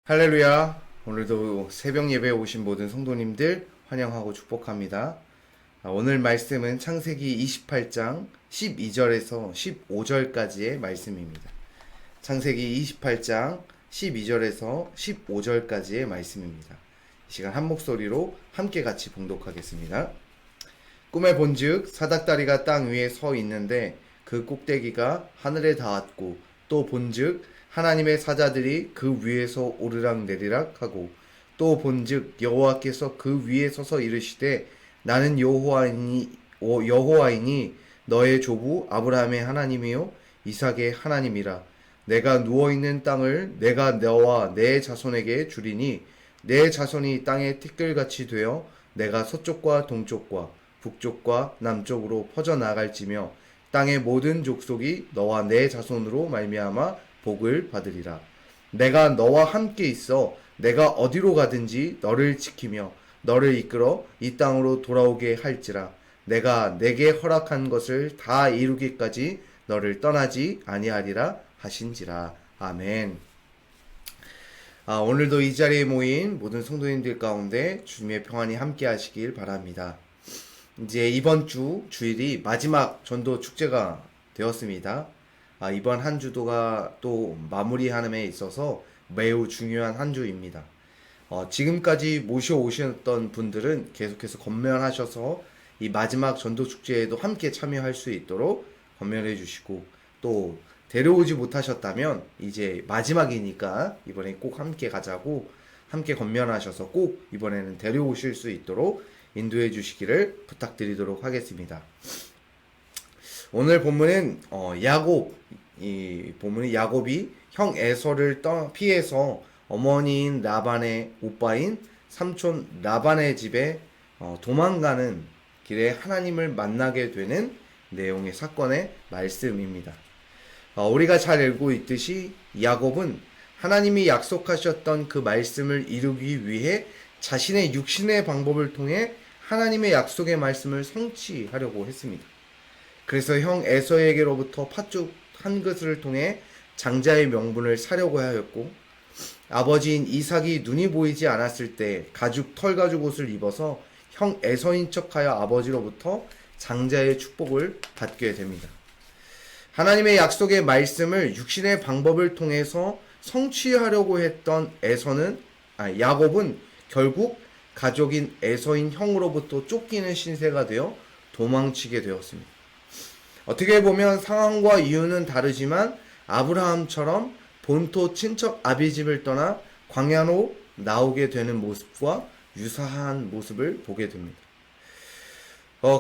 할렐루야. 오늘도 새벽 예배에 오신 모든 성도님들 환영하고 축복합니다. 오늘 말씀은 창세기 28장 12절에서 15절까지의 말씀입니다. 창세기 28장 12절에서 15절까지의 말씀입니다. 이 시간 한 목소리로 함께 같이 봉독하겠습니다. 꿈에 본즉 사닥다리가 땅 위에 서 있는데 그 꼭대기가 하늘에 닿았고, 또 본즉 하나님의 사자들이 그 위에서 오르락 내리락 하고, 또 본즉 여호와께서 그 위에 서서 이르시되 나는 여호와이니 너의 조부 아브라함의 하나님이요 이삭의 하나님이라. 내가 누워있는 땅을 내가 너와 내 자손에게 주리니 내 자손이 땅의 티끌같이 되어 내가 서쪽과 동쪽과 북쪽과 남쪽으로 퍼져나갈지며 땅의 모든 족속이 너와 내 자손으로 말미암아 복을 받으리라. 내가 너와 함께 있어 내가 어디로 가든지 너를 지키며 너를 이끌어 이 땅으로 돌아오게 할지라. 내가 내게 허락한 것을 다 이루기까지 너를 떠나지 아니하리라 하신지라. 아멘. 오늘도 이 자리에 모인 모든 성도님들 가운데 주님의 평안이 함께 하시길 바랍니다. 이제 이번 주일이 마지막 전도 축제가 되었습니다. 이번 한 주도가 또 마무리하는 데 있어서 매우 중요한 한 주입니다. 지금까지 모셔오셨던 분들은 계속해서 건면하셔서 이 마지막 전도 축제에도 함께 참여할 수 있도록 건면해 주시고, 또 데려오지 못하셨다면 이제 마지막이니까 이번에 꼭 함께 가자고 함께 건면하셔서 꼭 이번에는 데려오실 수 있도록 인도해 주시기를 부탁드리도록 하겠습니다. 오늘 본문은 이 본문은 야곱이 형 에서를 피해서 어머니인 라반의 오빠인 삼촌 라반의 집에 도망가는 길에 하나님을 만나게 되는 내용의 사건의 말씀입니다. 우리가 잘 알고 있듯이 야곱은 하나님이 약속하셨던 그 말씀을 이루기 위해 자신의 육신의 방법을 통해 하나님의 약속의 말씀을 성취하려고 했습니다. 그래서 형 에서에게로부터 팥죽 한 그릇을 통해 장자의 명분을 사려고 하였고, 아버지인 이삭이 눈이 보이지 않았을 때 털 가죽 옷을 입어서 형 에서인 척하여 아버지로부터 장자의 축복을 받게 됩니다. 하나님의 약속의 말씀을 육신의 방법을 통해서 성취하려고 했던 야곱은 결국 가족인 에서인 형으로부터 쫓기는 신세가 되어 도망치게 되었습니다. 어떻게 보면 상황과 이유는 다르지만 아브라함처럼 본토 친척 아비집을 떠나 광야로 나오게 되는 모습과 유사한 모습을 보게 됩니다.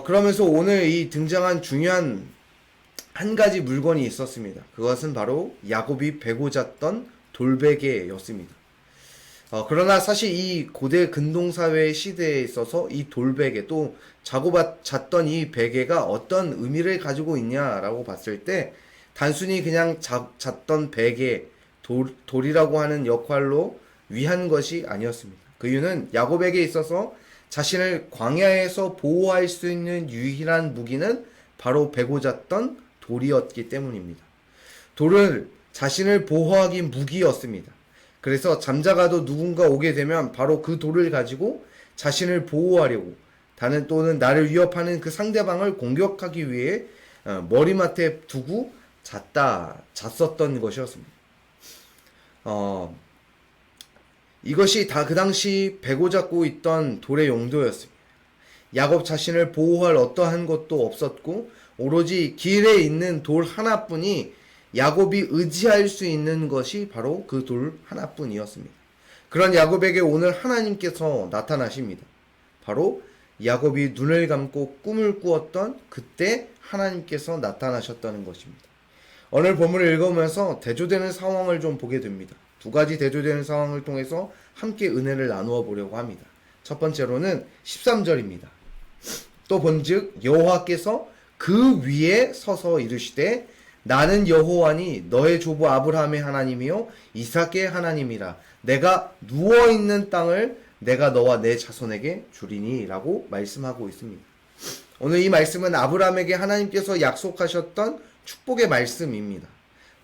그러면서 오늘 이 등장한 중요한 한 가지 물건이 있었습니다. 그것은 바로 야곱이 베고 잤던 돌베개였습니다. 그러나 사실 이 고대 근동사회 시대에 있어서 이 돌베개, 또 자고 잤던 이 베개가 어떤 의미를 가지고 있냐라고 봤을 때 단순히 그냥 잤던 베개, 돌이라고 하는 역할로 위한 것이 아니었습니다. 그 이유는 야곱에게 있어서 자신을 광야에서 보호할 수 있는 유일한 무기는 바로 베고 잤던 돌이었기 때문입니다. 돌은 자신을 보호하기 무기였습니다. 그래서 잠자가도 누군가 오게 되면 바로 그 돌을 가지고 자신을 보호하려고, 또는 나를 위협하는 그 상대방을 공격하기 위해 머리맡에 두고 잤었던 것이었습니다. 이것이 다 그 당시 베고 잡고 있던 돌의 용도였습니다. 야곱 자신을 보호할 어떠한 것도 없었고, 오로지 길에 있는 돌 하나뿐이 야곱이 의지할 수 있는 것이 바로 그 돌 하나뿐이었습니다. 그런 야곱에게 오늘 하나님께서 나타나십니다. 바로 야곱이 눈을 감고 꿈을 꾸었던 그때 하나님께서 나타나셨다는 것입니다. 오늘 본문을 읽으면서 대조되는 상황을 좀 보게 됩니다. 두 가지 대조되는 상황을 통해서 함께 은혜를 나누어 보려고 합니다. 첫 번째로는 13절입니다. 또 본즉 여호와께서 그 위에 서서 이르시되 나는 여호와니 너의 조부 아브라함의 하나님이요 이삭의 하나님이라. 내가 누워있는 땅을 내가 너와 내 자손에게 주리니 라고 말씀하고 있습니다. 오늘 이 말씀은 아브라함에게 하나님께서 약속하셨던 축복의 말씀입니다.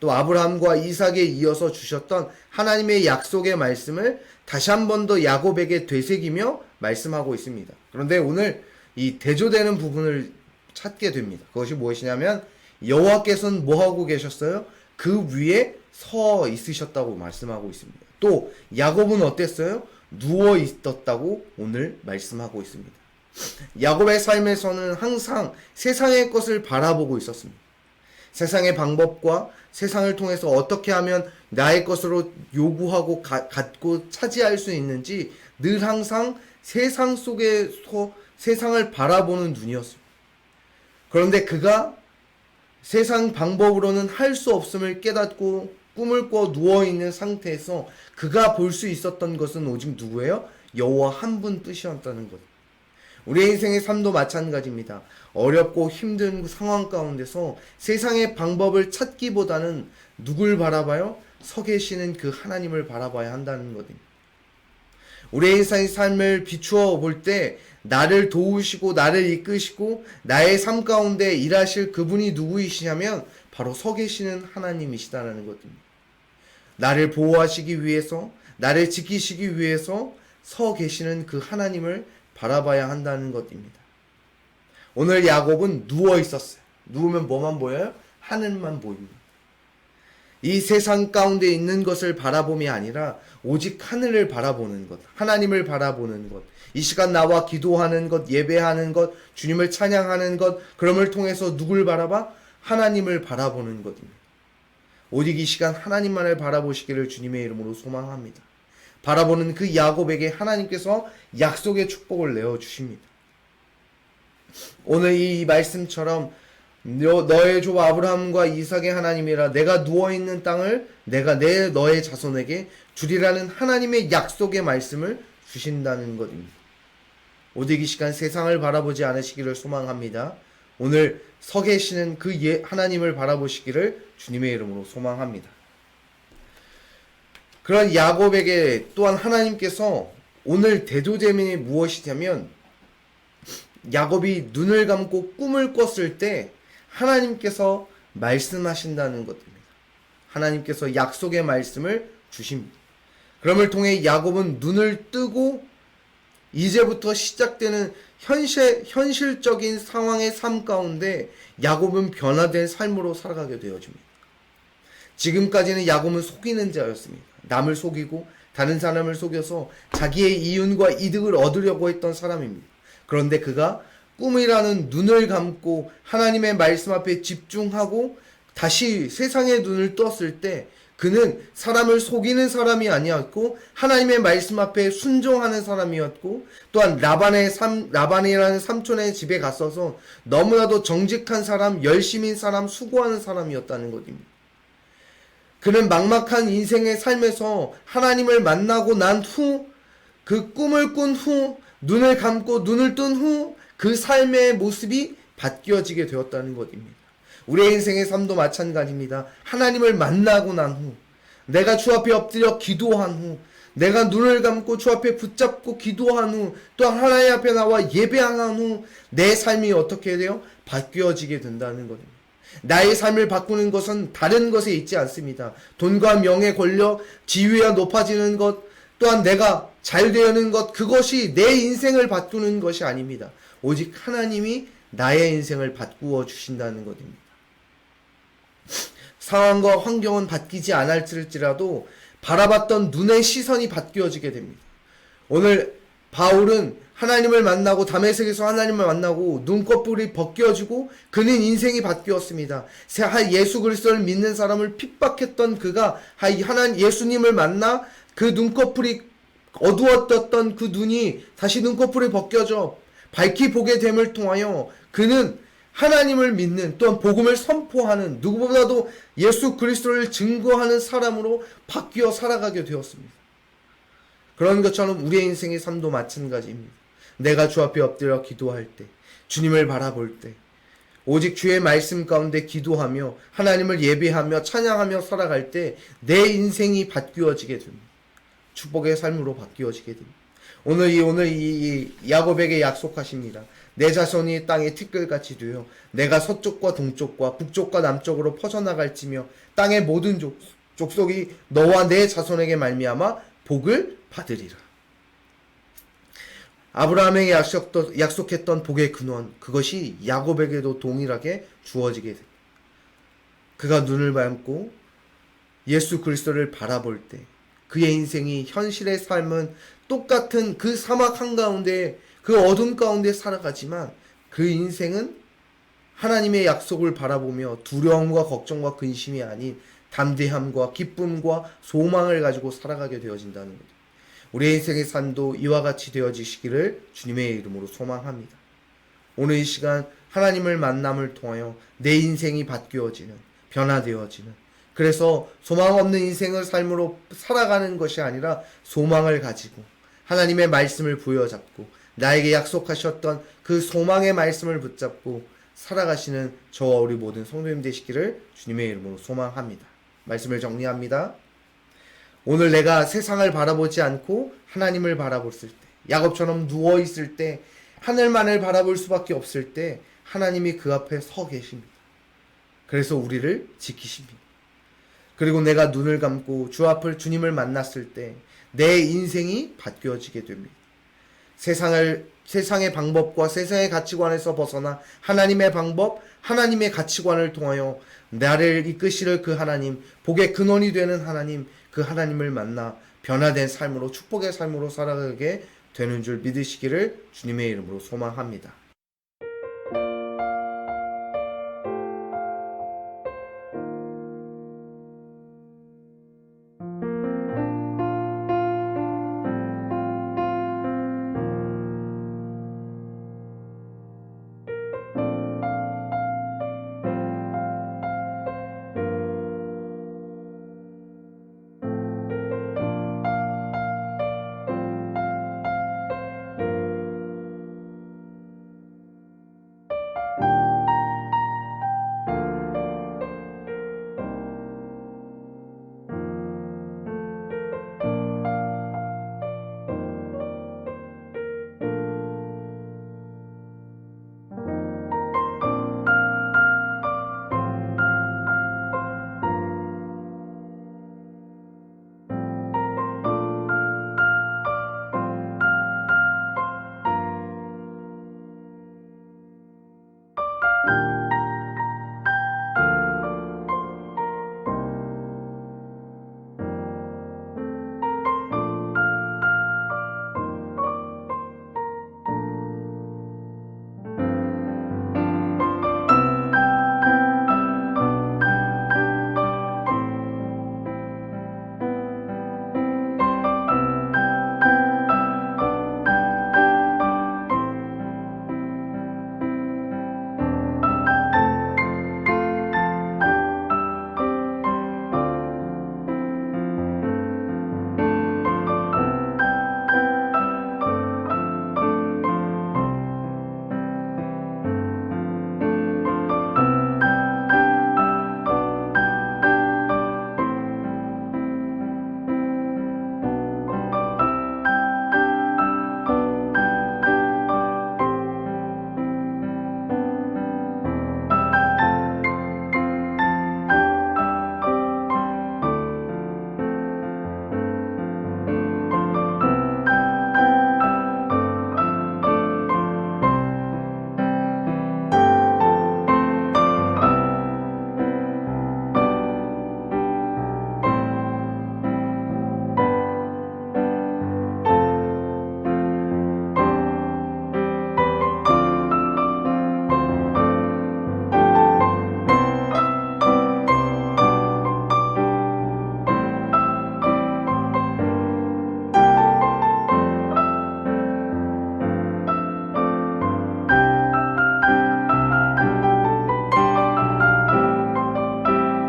또 아브라함과 이삭에 이어서 주셨던 하나님의 약속의 말씀을 다시 한 번 더 야곱에게 되새기며 말씀하고 있습니다. 그런데 오늘 이 대조되는 부분을 찾게 됩니다. 그것이 무엇이냐면 여호와께서는 뭐하고 계셨어요? 그 위에 서 있으셨다고 말씀하고 있습니다. 또 야곱은 어땠어요? 누워 있었다고 오늘 말씀하고 있습니다. 야곱의 삶에서는 항상 세상의 것을 바라보고 있었습니다. 세상의 방법과 세상을 통해서 어떻게 하면 나의 것으로 요구하고 갖고 차지할 수 있는지 늘 항상 세상 속에서 세상을 바라보는 눈이었습니다. 그런데 그가 세상 방법으로는 할 수 없음을 깨닫고 꿈을 꿔 누워있는 상태에서 그가 볼 수 있었던 것은 오직 누구예요? 여호와 한 분 뜻이었다는 것. 우리의 인생의 삶도 마찬가지입니다. 어렵고 힘든 상황 가운데서 세상의 방법을 찾기보다는 누굴 바라봐요? 서 계시는 그 하나님을 바라봐야 한다는 것입니다. 우리의 인생의 삶을 비추어 볼 때 나를 도우시고 나를 이끄시고 나의 삶 가운데 일하실 그분이 누구이시냐면 바로 서 계시는 하나님이시다라는 것입니다. 나를 보호하시기 위해서 나를 지키시기 위해서 서 계시는 그 하나님을 바라봐야 한다는 것입니다. 오늘 야곱은 누워 있었어요. 누우면 뭐만 보여요? 하늘만 보입니다. 이 세상 가운데 있는 것을 바라봄이 아니라 오직 하늘을 바라보는 것, 하나님을 바라보는 것, 이 시간 나와 기도하는 것, 예배하는 것, 주님을 찬양하는 것, 그럼을 통해서 누굴 바라봐? 하나님을 바라보는 것입니다. 오직 이 시간 하나님만을 바라보시기를 주님의 이름으로 소망합니다. 바라보는 그 야곱에게 하나님께서 약속의 축복을 내어주십니다. 오늘 이 말씀처럼 너의 조 아브라함과 이삭의 하나님이라 내가 누워있는 땅을 내가 너의 자손에게 주리라는 하나님의 약속의 말씀을 주신다는 것입니다. 오직 이 시간 세상을 바라보지 않으시기를 소망합니다. 오늘 서 계시는 그 하나님을 바라보시기를 주님의 이름으로 소망합니다. 그런 야곱에게 또한 하나님께서 오늘 대조제민이 무엇이냐면 야곱이 눈을 감고 꿈을 꿨을 때 하나님께서 말씀하신다는 것입니다. 하나님께서 약속의 말씀을 주십니다. 그럼을 통해 야곱은 눈을 뜨고 이제부터 시작되는 현실적인 상황의 삶 가운데 야곱은 변화된 삶으로 살아가게 되어집니다. 지금까지는 야곱은 속이는 자였습니다. 남을 속이고 다른 사람을 속여서 자기의 이윤과 이득을 얻으려고 했던 사람입니다. 그런데 그가 꿈이라는 눈을 감고 하나님의 말씀 앞에 집중하고 다시 세상의 눈을 떴을 때 그는 사람을 속이는 사람이 아니었고 하나님의 말씀 앞에 순종하는 사람이었고 또한 라반이라는 삼촌의 집에 갔어서 너무나도 정직한 사람, 열심인 사람, 수고하는 사람이었다는 것입니다. 그는 막막한 인생의 삶에서 하나님을 만나고 난 후, 그 꿈을 꾼 후, 눈을 감고 눈을 뜬 후 그 삶의 모습이 바뀌어지게 되었다는 것입니다. 우리의 인생의 삶도 마찬가지입니다. 하나님을 만나고 난 후, 내가 주 앞에 엎드려 기도한 후, 내가 눈을 감고 주 앞에 붙잡고 기도한 후, 또 하나님 앞에 나와 예배한 후 내 삶이 어떻게 돼요? 바뀌어지게 된다는 것입니다. 나의 삶을 바꾸는 것은 다른 것에 있지 않습니다. 돈과 명예, 권력, 지위가 높아지는 것, 또한 내가 잘 되는 것, 그것이 내 인생을 바꾸는 것이 아닙니다. 오직 하나님이 나의 인생을 바꾸어 주신다는 것입니다. 상황과 환경은 바뀌지 않을지라도 바라봤던 눈의 시선이 바뀌어지게 됩니다. 오늘 바울은 하나님을 만나고 다메섹에서 하나님을 만나고 눈꺼풀이 벗겨지고 그는 인생이 바뀌었습니다. 예수 그리스도를 믿는 사람을 핍박했던 그가 예수님을 만나 그 눈꺼풀이 어두웠던 그 눈이 다시 눈꺼풀이 벗겨져 밝히 보게 됨을 통하여 그는 하나님을 믿는 또한 복음을 선포하는 누구보다도 예수 그리스도를 증거하는 사람으로 바뀌어 살아가게 되었습니다. 그런 것처럼 우리의 인생의 삶도 마찬가지입니다. 내가 주 앞에 엎드려 기도할 때, 주님을 바라볼 때, 오직 주의 말씀 가운데 기도하며 하나님을 예배하며 찬양하며 살아갈 때 내 인생이 바뀌어지게 됩니다. 축복의 삶으로 바뀌어지게 됩니다. 오늘 이 야곱에게 약속하십니다. 내 자손이 땅의 티끌같이 되어 내가 서쪽과 동쪽과 북쪽과 남쪽으로 퍼져나갈지며 땅의 모든 족속이 너와 내 자손에게 말미암아 복을 받으리라. 아브라함에게 약속했던 복의 근원, 그것이 야곱에게도 동일하게 주어지게 됩니다. 그가 눈을 감고 예수 그리스도를 바라볼 때 그의 인생이, 현실의 삶은 똑같은 그 사막 한가운데, 그 어둠 가운데 살아가지만 그 인생은 하나님의 약속을 바라보며 두려움과 걱정과 근심이 아닌 담대함과 기쁨과 소망을 가지고 살아가게 되어진다는 거죠. 우리의 인생의 삶도 이와 같이 되어지시기를 주님의 이름으로 소망합니다. 오늘 이 시간 하나님을 만남을 통하여 내 인생이 바뀌어지는, 변화되어지는, 그래서 소망 없는 인생을 삶으로 살아가는 것이 아니라 소망을 가지고 하나님의 말씀을 부여잡고 나에게 약속하셨던 그 소망의 말씀을 붙잡고 살아가시는 저와 우리 모든 성도님 되시기를 주님의 이름으로 소망합니다. 말씀을 정리합니다. 오늘 내가 세상을 바라보지 않고 하나님을 바라봤을 때, 야곱처럼 누워있을 때, 하늘만을 바라볼 수밖에 없을 때 하나님이 그 앞에 서 계십니다. 그래서 우리를 지키십니다. 그리고 내가 눈을 감고 주님을 만났을 때 내 인생이 바뀌어지게 됩니다. 세상의 방법과 세상의 가치관에서 벗어나 하나님의 방법, 하나님의 가치관을 통하여 나를 이끄시는 그 하나님, 복의 근원이 되는 하나님, 그 하나님을 만나 변화된 삶으로, 축복의 삶으로 살아가게 되는 줄 믿으시기를 주님의 이름으로 소망합니다.